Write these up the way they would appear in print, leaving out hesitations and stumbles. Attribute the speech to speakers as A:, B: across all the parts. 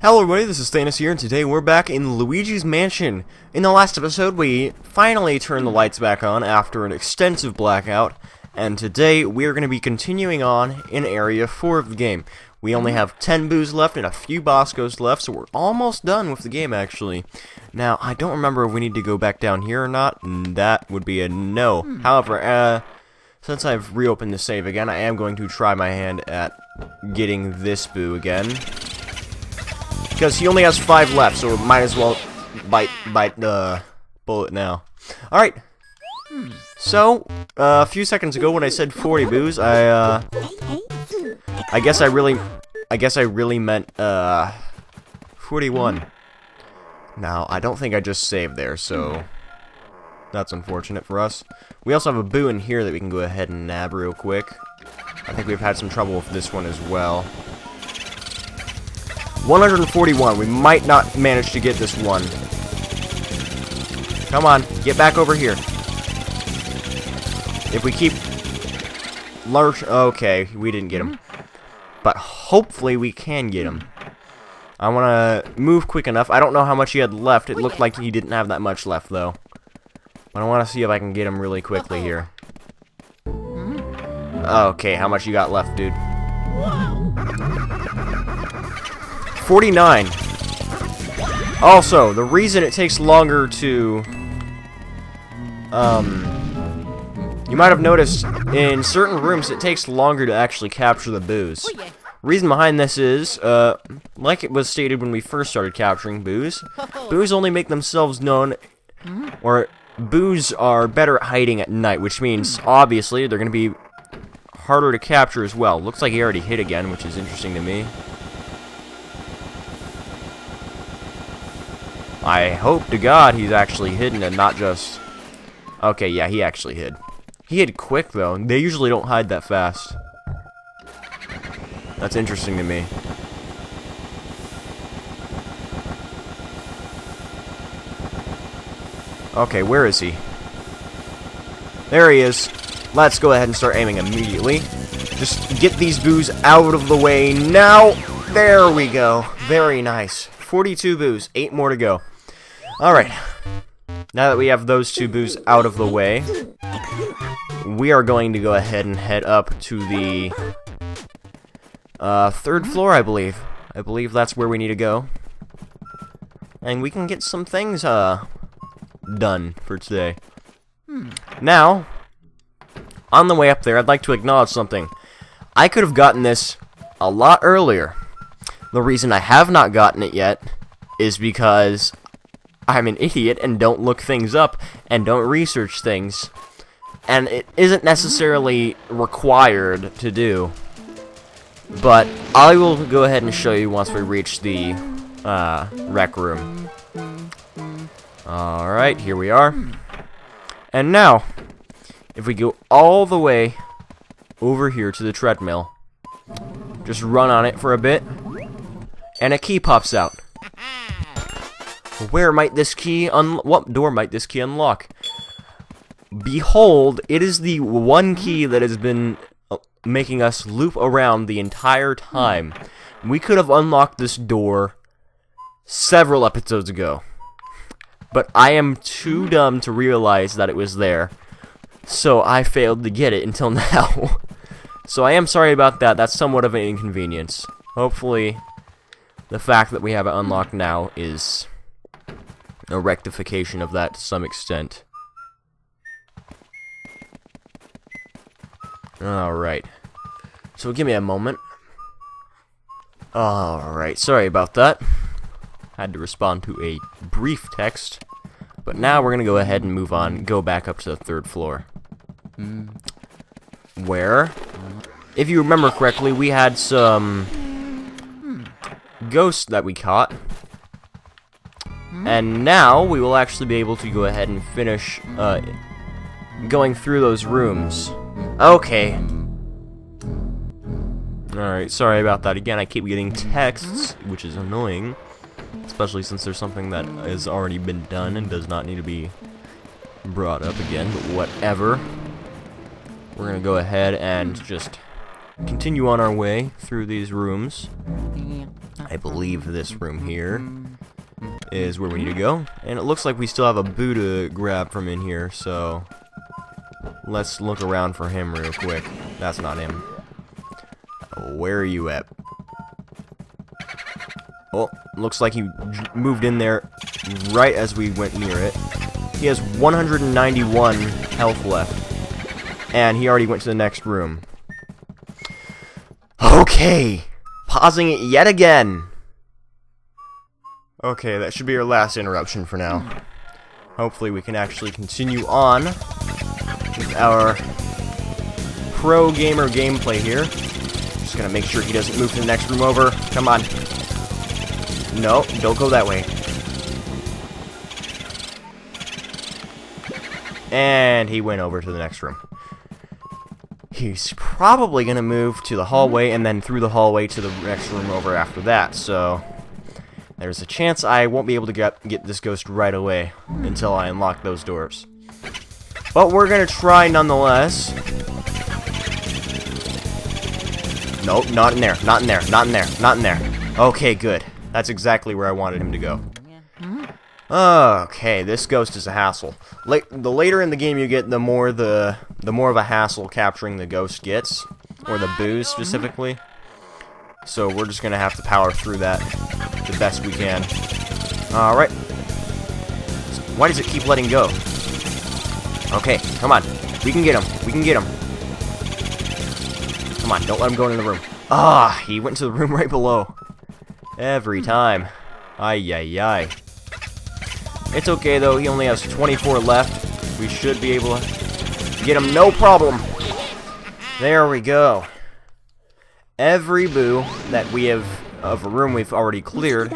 A: Hello everybody, this is Thannus here, and today we're back in Luigi's Mansion. In the last episode, we finally turned the lights back on after an extensive blackout, and today we're going to be continuing on in Area 4 of the game. We only have 10 boos left and a few Boscos left, so we're almost done with the game, actually. Now, I don't remember if we need to go back down here or not, and that would be a no. However, since I've reopened the save again, I am going to try my hand at getting this boo again. Because he only has 5 left, so might as well bite the bullet now. Alright. So, a few seconds ago when I said 40 boos, I guess I really meant 41. Now, I don't think I just saved there, so that's unfortunate for us. We also have a boo in here that we can go ahead and nab real quick. I think we've had some trouble with this one as well. 141. We might not manage to get this one. Come on, get back over here. If we keep large... Okay, we didn't get him. But hopefully we can get him. I want to move quick enough. I don't know how much he had left. It looked like he didn't have that much left, though. But I want to see if I can get him really quickly here. Okay, how much you got left, dude? 49. Also, the reason it takes longer to... You might have noticed, in certain rooms it takes longer to actually capture the boos. Reason behind this is, like it was stated when we first started capturing boos, boos only make themselves known, or boos are better at hiding at night, which means, obviously, they're going to be harder to capture as well. Looks like he already hit again, which is interesting to me. I hope to God he's actually hidden and not just... Okay, yeah, he actually hid. He hid quick, though. They usually don't hide that fast. That's interesting to me. Okay, where is he? There he is. Let's go ahead and start aiming immediately. Just get these boos out of the way now. There we go. Very nice. 42 boos. 8 more to go. Alright. Now that we have those 2 boos out of the way, we are going to go ahead and head up to the 3rd floor, I believe. I believe that's where we need to go. And we can get some things done for today. Now, on the way up there, I'd like to acknowledge something. I could have gotten this a lot earlier. The reason I have not gotten it yet is because I'm an idiot and don't look things up and don't research things. And it isn't necessarily required to do. But I will go ahead and show you once we reach the rec room. Alright, here we are. And now, if we go all the way over here to the treadmill, just run on it for a bit, and a key pops out. Where might this key what door might this key unlock? Behold, it is the one key that has been making us loop around the entire time. We could have unlocked this door several episodes ago. But I am too dumb to realize that it was there. So I failed to get it until now. So I am sorry about that. That's somewhat of an inconvenience. Hopefully, the fact that we have it unlocked now is a rectification of that to some extent. Alright. So give me a moment. Alright, sorry about that. Had to respond to a brief text. But now we're going to go ahead and move on, go back up to the 3rd floor. Where, if you remember correctly, we had some ghosts that we caught. And now we will actually be able to go ahead and finish going through those rooms. Okay. Alright, sorry about that again. I keep getting texts, which is annoying. Especially since there's something that has already been done and does not need to be brought up again. But whatever. We're going to go ahead and just continue on our way through these rooms. I believe this room here is where we need to go. And it looks like we still have a boo to grab from in here, so let's look around for him real quick. That's not him. Where are you at? Oh, looks like he moved in there right as we went near it. He has 191 health left. And he already went to the next room. Okay! Pausing it yet again! Okay, that should be our last interruption for now. Hopefully we can actually continue on with our pro gamer gameplay here. Just gonna make sure he doesn't move to the next room over. Come on. No, don't go that way. And he went over to the next room. He's probably gonna move to the hallway and then through the hallway to the next room over after that, so there's a chance I won't be able to get this ghost right away until I unlock those doors. But we're gonna try nonetheless. Nope, not in there, not in there, not in there, not in there. Okay, good. That's exactly where I wanted him to go. Okay, this ghost is a hassle. The later in the game you get, the more of a hassle capturing the ghost gets, or the boos specifically. So we're just gonna have to power through that the best we can. All right. Why does it keep letting go? Okay, come on. We can get him. We can get him. Come on, don't let him go into the room. Ah, he went to the room right below. Every time. Ay, ay, ay. It's okay, though. He only has 24 left. We should be able to get him, no problem. There we go. Every boo that we have of a room we've already cleared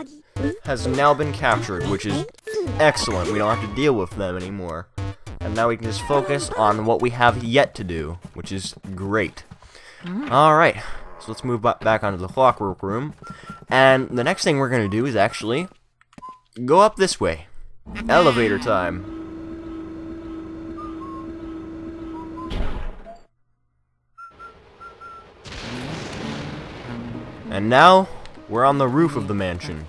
A: has now been captured, which is excellent. We don't have to deal with them anymore. And now we can just focus on what we have yet to do, which is great. Alright, so let's move back onto the clockwork room. And the next thing we're going to do is actually go up this way. Elevator time. And now, we're on the roof of the mansion,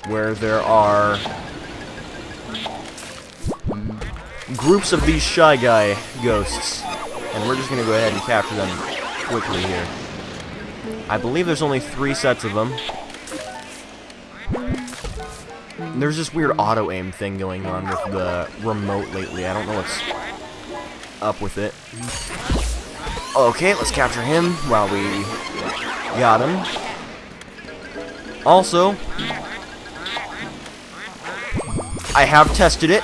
A: where there are groups of these Shy Guy ghosts. And we're just going to go ahead and capture them quickly here. I believe there's only 3 sets of them. There's this weird auto-aim thing going on with the remote lately. I don't know what's up with it. Okay, let's capture him while we got him. Also, I have tested it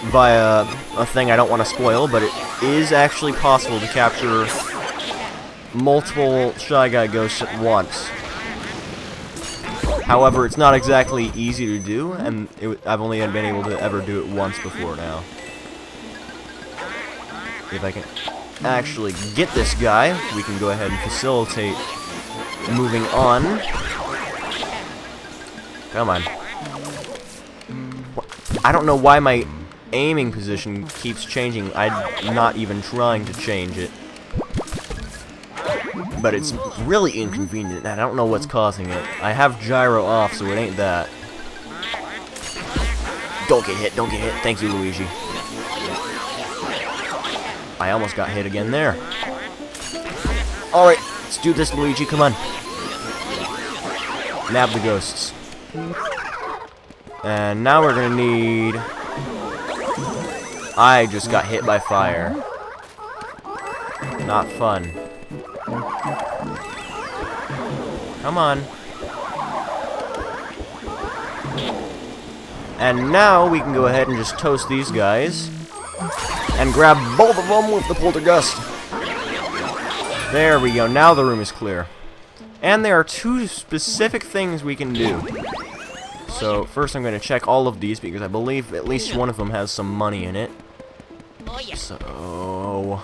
A: via a thing I don't want to spoil, but it is actually possible to capture multiple Shy Guy ghosts at once. However, it's not exactly easy to do, and I've only been able to ever do it once before now. If I can actually get this guy, we can go ahead and facilitate moving on. Come on. I don't know why my aiming position keeps changing. I'm not even trying to change it. But it's really inconvenient, and I don't know what's causing it. I have gyro off, so it ain't that. Don't get hit, don't get hit. Thank you, Luigi. I almost got hit again there. Alright, let's do this, Luigi, come on. Nab the ghosts. And now we're gonna need... I just got hit by fire. Not fun. Come on. And now we can go ahead and just toast these guys. And grab both of them with the poltergust. There we go. Now the room is clear. And there are 2 specific things we can do. So first I'm going to check all of these because I believe at least one of them has some money in it. So...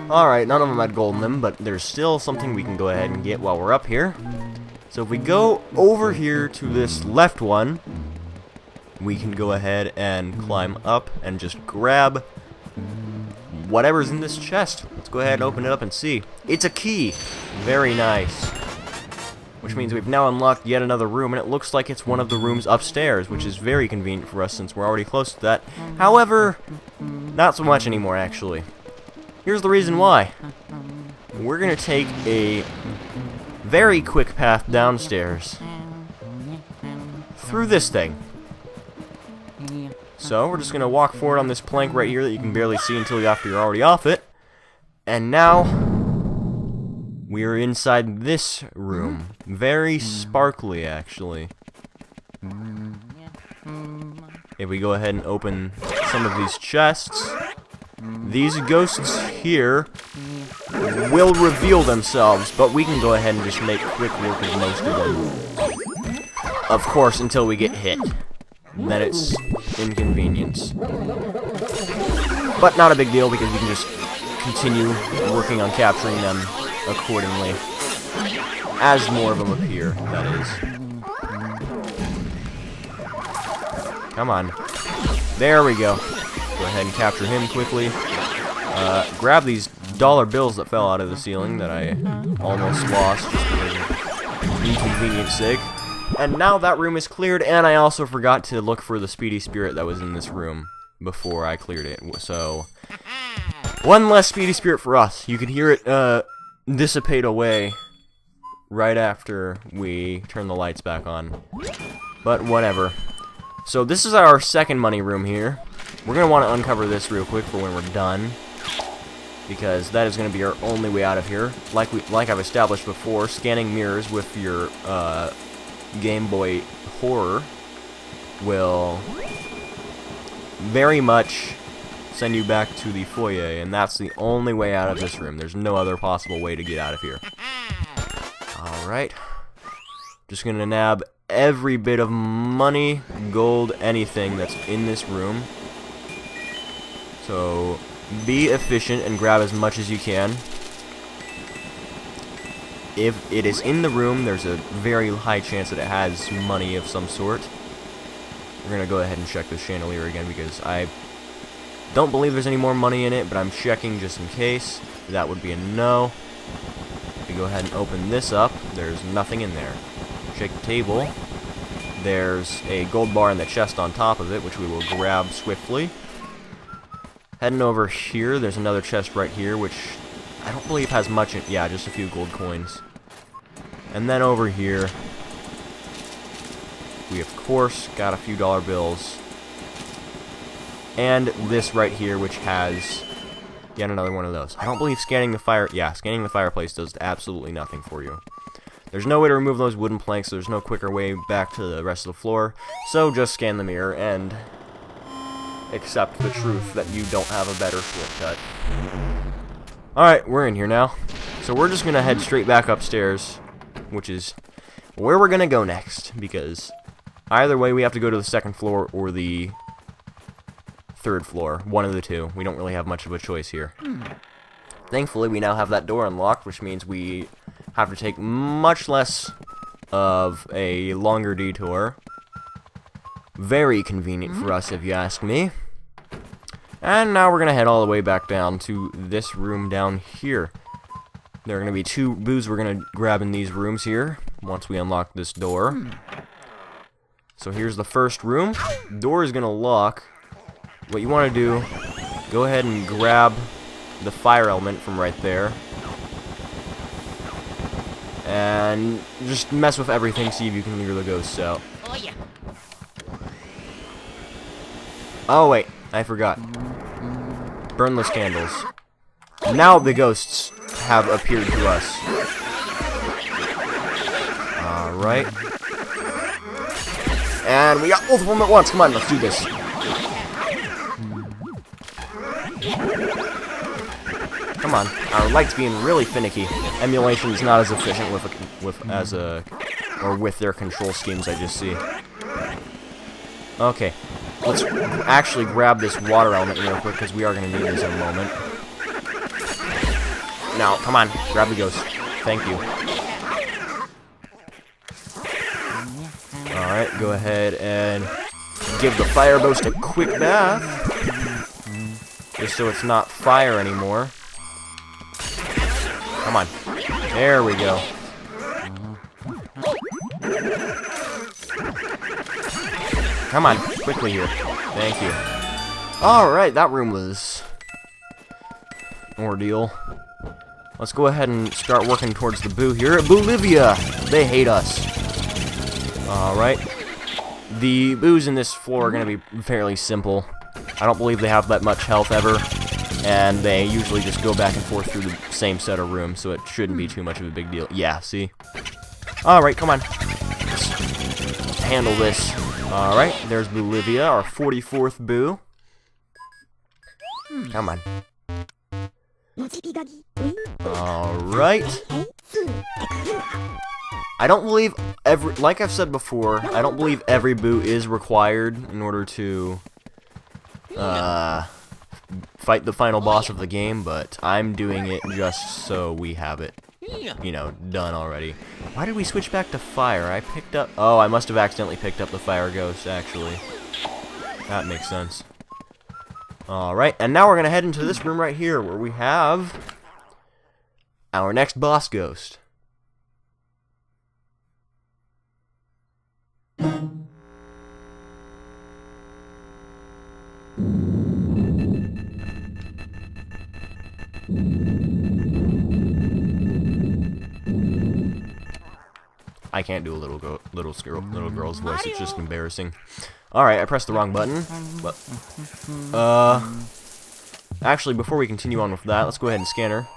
A: Alright, none of them had gold in them, but there's still something we can go ahead and get while we're up here. So if we go over here to this left one, we can go ahead and climb up and just grab whatever's in this chest. Let's go ahead and open it up and see. It's a key. Very nice. Which means we've now unlocked yet another room, and it looks like it's one of the rooms upstairs, which is very convenient for us since we're already close to that. However, not so much anymore, actually. Here's the reason why. We're going to take a very quick path downstairs through this thing. So, we're just going to walk forward on this plank right here that you can barely see until after you're already off it. And now we are inside this room. Very sparkly, actually. If we go ahead and open some of these chests, these ghosts here will reveal themselves, but we can go ahead and just make quick work of most of them. Of course, until we get hit. Then it's inconvenience. But not a big deal, because we can just continue working on capturing them accordingly. As more of them appear, that is. Come on. There we go. Go ahead and capture him quickly. Grab these dollar bills that fell out of the ceiling that I almost lost just because of inconvenience sake. And now that room is cleared, and I also forgot to look for the speedy spirit that was in this room before I cleared it. So, one less speedy spirit for us. You could hear it dissipate away right after we turn the lights back on. But whatever. So this is our second money room here. We're going to want to uncover this real quick for when we're done, because that is going to be our only way out of here. Like I've established before, scanning mirrors with your Game Boy Horror will very much send you back to the foyer, and that's the only way out of this room. There's no other possible way to get out of here. Alright. Just gonna nab every bit of money, gold, anything that's in this room. So, be efficient and grab as much as you can. If it is in the room, there's a very high chance that it has money of some sort. We're gonna go ahead and check the chandelier again, because I don't believe there's any more money in it, but I'm checking just in case. That would be a no. If we go ahead and open this up, there's nothing in there. Check the table. There's a gold bar in the chest on top of it, which we will grab swiftly. Heading over here, there's another chest right here, which I don't believe has much in, yeah, just a few gold coins. And then over here, we of course got a few dollar bills. And this right here, which has yet another one of those. I don't believe scanning the fireplace does absolutely nothing for you. There's no way to remove those wooden planks, so there's no quicker way back to the rest of the floor. So just scan the mirror and accept the truth that you don't have a better shortcut. Alright, we're in here now. So we're just gonna head straight back upstairs, which is where we're gonna go next, because either way we have to go to the second floor or the third floor. One of the two. We don't really have much of a choice here. Thankfully, we now have that door unlocked, which means we have to take much less of a longer detour. Very convenient for us, if you ask me. And now we're going to head all the way back down to this room down here. There are going to be two booze we're going to grab in these rooms here once we unlock this door. So here's the first room. Door is going to lock. What you want to do, go ahead and grab the fire element from right there. And just mess with everything, see if you can lure the ghosts out.
B: Oh, yeah.
A: Oh, wait. I forgot. Burn those candles. Now the ghosts have appeared to us. Alright. And we got both of them at once. Come on, let's do this. Come on. Our light's being really finicky. Emulation is not as efficient with their control schemes, I just see. Okay. Let's actually grab this water element real quick, because we are going to need this in a moment. Now, come on. Grab the ghost. Thank you. Alright, go ahead and give the fire ghost a quick bath. just so it's not fire anymore. Come on. There we go. Come on, quickly here. Thank you. Alright, that room was ordeal. Let's go ahead and start working towards the Boo here. Bolivia! They hate us. Alright. The Boos in this floor are going to be fairly simple. I don't believe they have that much health ever. And they usually just go back and forth through the same set of rooms, so it shouldn't be too much of a big deal. Yeah, see? Alright, come on. Let's handle this. Alright, there's Bolivia, our 44th Boo. Come on. Alright. I don't believe like I've said before, I don't believe every Boo is required in order to fight the final boss of the game, but I'm doing it just so we have it, you know, done already. Why did we switch back to fire? I picked up... Oh, I must have accidentally picked up the fire ghost, actually. That makes sense. Alright, and now we're going to head into this room right here, where we have our next boss ghost. I can't do a little girl's voice. It's just embarrassing. Alright, I pressed the wrong button. But, actually, before we continue on with that, let's go ahead and scan her.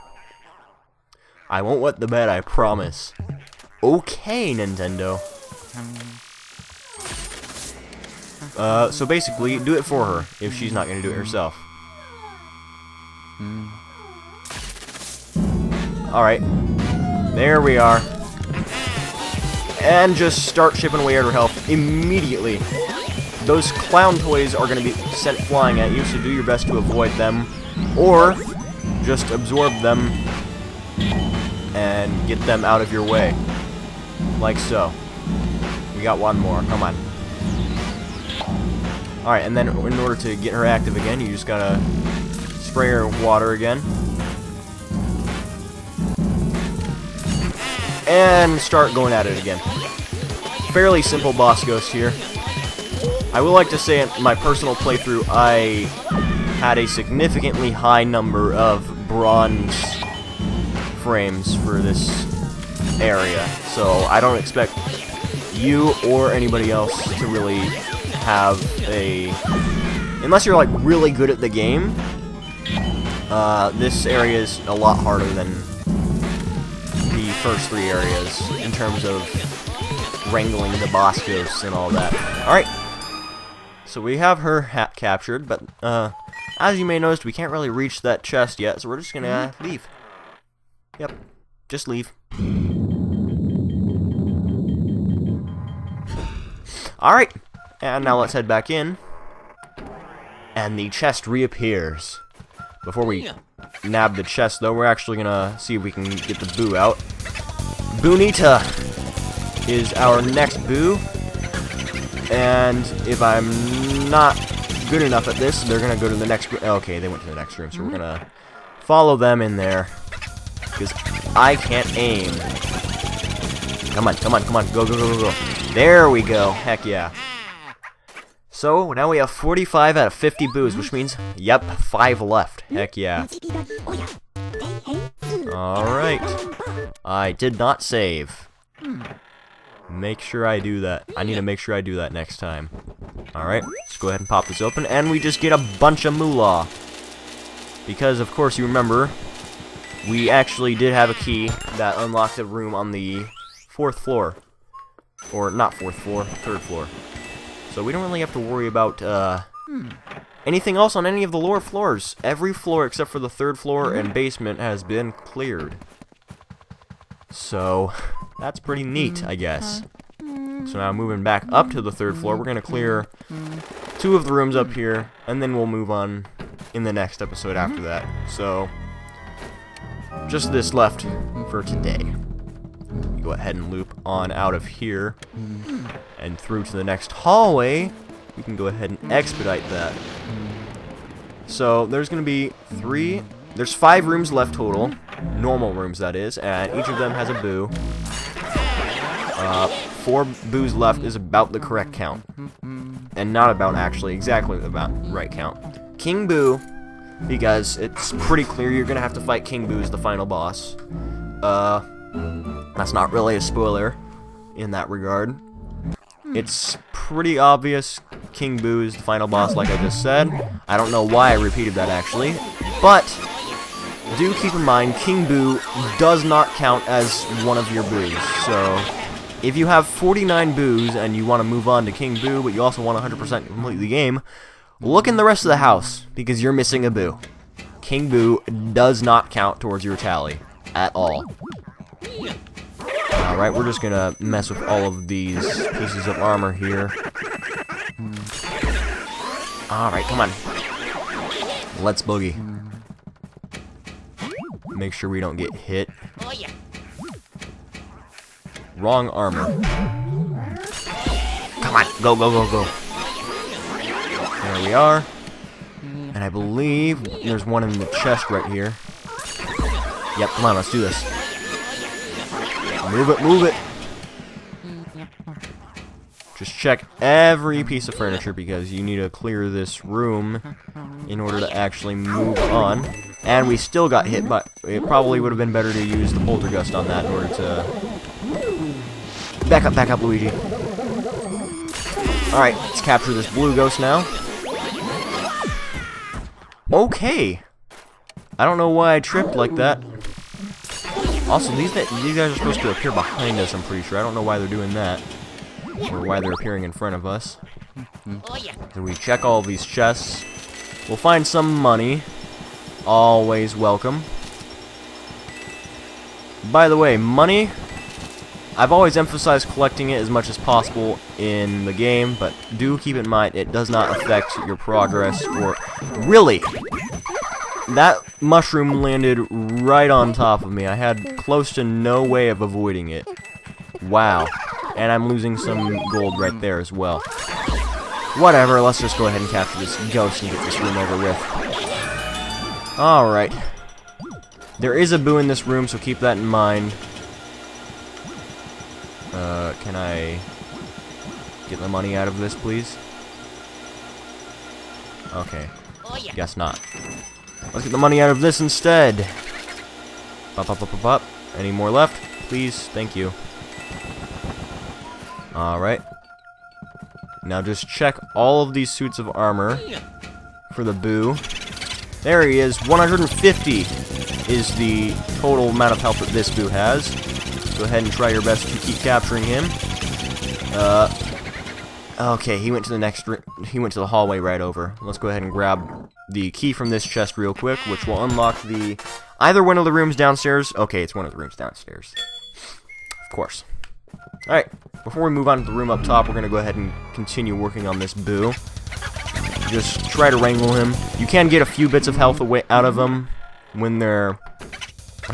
A: I won't wet the bed, I promise. Okay, Nintendo. So basically, do it for her, if she's not gonna do it herself. Alright. There we are. And just start chipping away at her health immediately. Those clown toys are going to be sent flying at you, so do your best to avoid them. Or just absorb them and get them out of your way. Like so. We got one more. Come on. Alright, and then in order to get her active again, you just gotta spray her with water again. And start going at it again. Fairly simple boss ghost here. I would like to say in my personal playthrough, I had a significantly high number of bronze frames for this area. So I don't expect you or anybody else to really have a... Unless you're like really good at the game, this area is a lot harder than the first three areas in terms of wrangling the boss ghosts and all that. Alright, so we have her captured, but as you may notice, we can't really reach that chest yet, so we're just gonna leave. Yep, just leave. Alright, and now let's head back in. And the chest reappears. Before we nab the chest, though, we're actually gonna see if we can get the Boo out. Boonita is our next Boo. And if I'm not good enough at this, they're gonna go to the next room. Okay, they went to the next room, so we're gonna follow them in there. Because I can't aim. Come on, come on, come on. Go, go, go, go, go. There we go. Heck yeah. So, now we have 45 out of 50 Boos, which means, yep, 5 left. Heck yeah. Alright. I did not save. Make sure I do that. I need to make sure I do that next time. Alright, let's go ahead and pop this open, and we just get a bunch of moolah. Because, of course, you remember, we actually did have a key that unlocked a room on the 4th floor. Or, not 4th floor, 3rd floor. So we don't really have to worry about anything else on any of the lower floors. Every floor except for the 3rd floor and basement has been cleared. So that's pretty neat, I guess. So now moving back up to the 3rd floor, we're going to clear 2 of the rooms up here, and then we'll move on in the next episode after that. So just this left for today. Go ahead and loop on out of here and through to the next hallway. We can go ahead and expedite that. So there's going to be there's 5 rooms left total. Normal rooms, that is. And each of them has a boo. 4 boos left is about the correct count. And not about, actually, exactly about right count. King Boo, because it's pretty clear you're going to have to fight King Boo as the final boss. That's not really a spoiler in that regard. It's pretty obvious King Boo is the final boss, like I just said. I don't know why I repeated that, actually. But do keep in mind, King Boo does not count as one of your boos. So if you have 49 boos and you want to move on to King Boo, but you also want 100% complete the game, look in the rest of the house, because you're missing a boo. King Boo does not count towards your tally at all. Alright, we're just gonna mess with all of these pieces of armor here. Alright, come on. Let's boogie. Make sure we don't get hit. Wrong armor. Come on, go, go, go, go. There we are. And I believe there's one in the chest right here. Yep, come on, let's do this. Move it, move it. Just check every piece of furniture because you need to clear this room in order to actually move on. And we still got hit, but it probably would have been better to use the poltergust on that in order to... Back up, Luigi. Alright, let's capture this blue ghost now. Okay. I don't know why I tripped like that. Also, these guys are supposed to appear behind us, I'm pretty sure. I don't know why they're doing that. Or why they're appearing in front of us. So we check all of these chests. We'll find some money. Always welcome. By the way, money... I've always emphasized collecting it as much as possible in the game, but do keep in mind it does not affect your progress or... Really? That mushroom landed right on top of me. I had close to no way of avoiding it. Wow. And I'm losing some gold right there as well. Whatever, let's just go ahead and capture this ghost and get this room over with. Alright. There is a boo in this room, so keep that in mind. Can I get the money out of this, please? Okay. Guess not. Let's get the money out of this instead. Pop, pop, pop, pop, pop. Any more left? Please, thank you. Alright. Now just check all of these suits of armor for the boo. There he is. 150 is the total amount of health that this boo has. Go ahead and try your best to keep capturing him. Okay, he went to the next he went to the hallway right over. Let's go ahead and grab the key from this chest real quick, which will unlock either one of the rooms downstairs. Okay, it's one of the rooms downstairs. Of course. Alright, before we move on to the room up top, we're going to go ahead and continue working on this boo. Just try to wrangle him. You can get a few bits of health away out of them when they're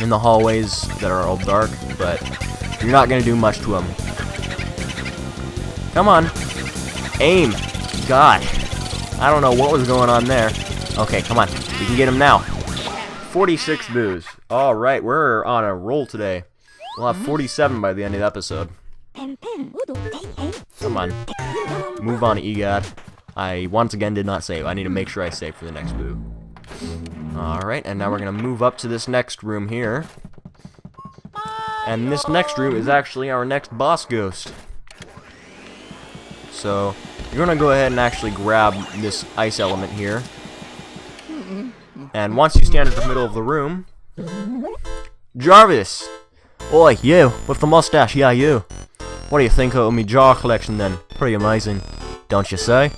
A: in the hallways that are all dark, but you're not going to do much to them. Come on. Aim. God. I don't know what was going on there. Okay, come on. We can get him now. 46 boos. Alright, we're on a roll today. We'll have 47 by the end of the episode. Come on. Move on, EGOD. I once again did not save. I need to make sure I save for the next boo. Alright, and now we're going to move up to this next room here. And this next room is actually our next boss ghost. So, you're going to go ahead and actually grab this ice element here. And once you stand at the middle of the room... Jarvis! Oi, you, with the mustache, yeah, you. What do you think of me jar collection then? Pretty amazing, don't you say?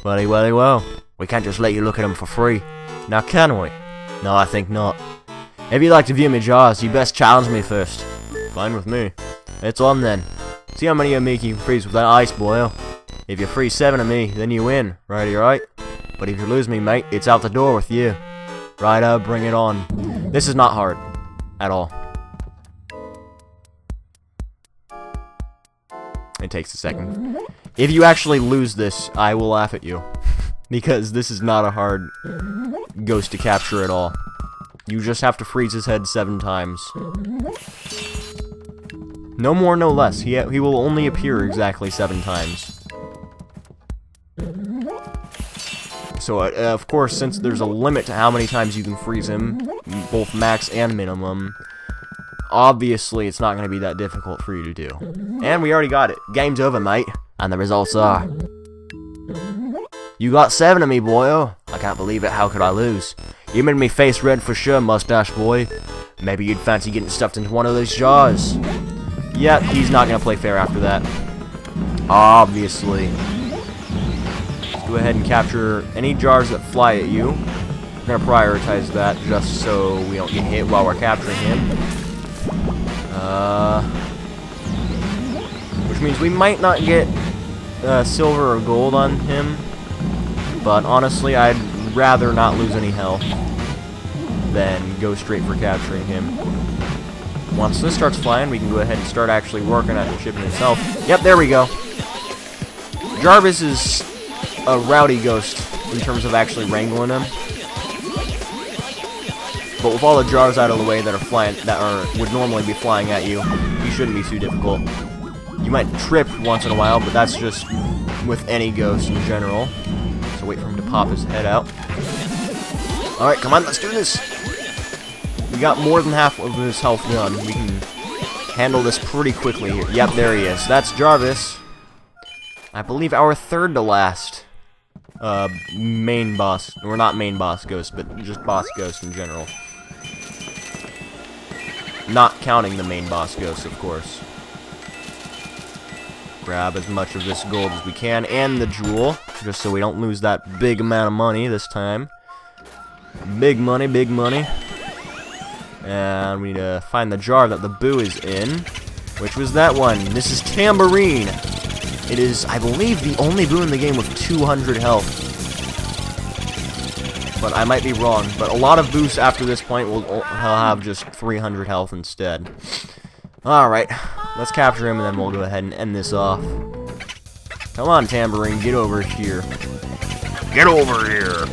A: Welly, welly, well. We can't just let you look at them for free. Now can we? No, I think not. If you'd like to view me jars, you best challenge me first. Fine with me. It's on then. See how many of me you can freeze with that ice boil. If you freeze 7 of me, then you win. Righty, right? But if you lose me, mate, it's out the door with you. Righto, bring it on. This is not hard. At all. It takes a second. If you actually lose this, I will laugh at you. Because this is not a hard ghost to capture at all. You just have to freeze his head 7 times. No more, no less. He will only appear exactly 7 times. So, of course, since there's a limit to how many times you can freeze him, both max and minimum, obviously it's not going to be that difficult for you to do. And we already got it. Game's over, mate. And the results are... You got 7 of me, boyo. I can't believe it. How could I lose? You made me face red for sure, mustache boy. Maybe you'd fancy getting stuffed into one of those jars. Yeah, he's not going to play fair after that. Obviously. Go ahead and capture any jars that fly at you. We're going to prioritize that just so we don't get hit while we're capturing him. Which means we might not get silver or gold on him. But honestly, I'd rather not lose any health than go straight for capturing him. Once this starts flying, we can go ahead and start actually working at the ship itself. Yep, there we go. Jarvis is a rowdy ghost in terms of actually wrangling him. But with all the jars out of the way that are flying, would normally be flying at you, he shouldn't be too difficult. You might trip once in a while, but that's just with any ghost in general. So wait for him to pop his head out. Alright, come on, let's do this! We got more than half of his health done. We can handle this pretty quickly here. Yep, there he is. That's Jarvis. I believe our third to last main boss. Or not main boss ghost, but just boss ghost in general. Not counting the main boss ghost, of course. Grab as much of this gold as we can, and the jewel, just so we don't lose that big amount of money this time. Big money, big money. And we need to find the jar that the boo is in, which was that one. This is Tambourine. It is, I believe, the only boo in the game with 200 health. But I might be wrong. But a lot of boos after this point will have just 300 health instead. Alright, let's capture him and then we'll go ahead and end this off. Come on, Tambourine, get over here. Get over here!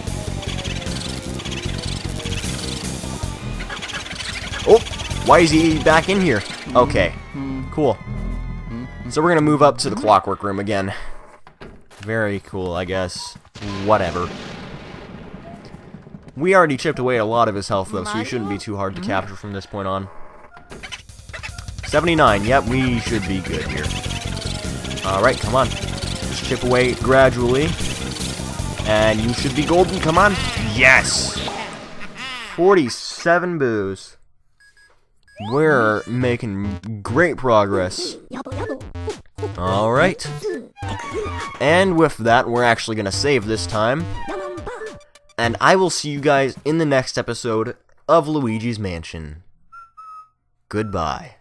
A: Oh, why is he back in here? Okay, cool. So we're gonna move up to the clockwork room again. Very cool, I guess. Whatever. We already chipped away a lot of his health, though, so he shouldn't be too hard to capture from this point on. 79, yep, we should be good here. Alright, come on. Just chip away gradually. And you should be golden, come on. Yes! 47 boos. We're making great progress. Alright. And with that, we're actually going to save this time. And I will see you guys in the next episode of Luigi's Mansion. Goodbye.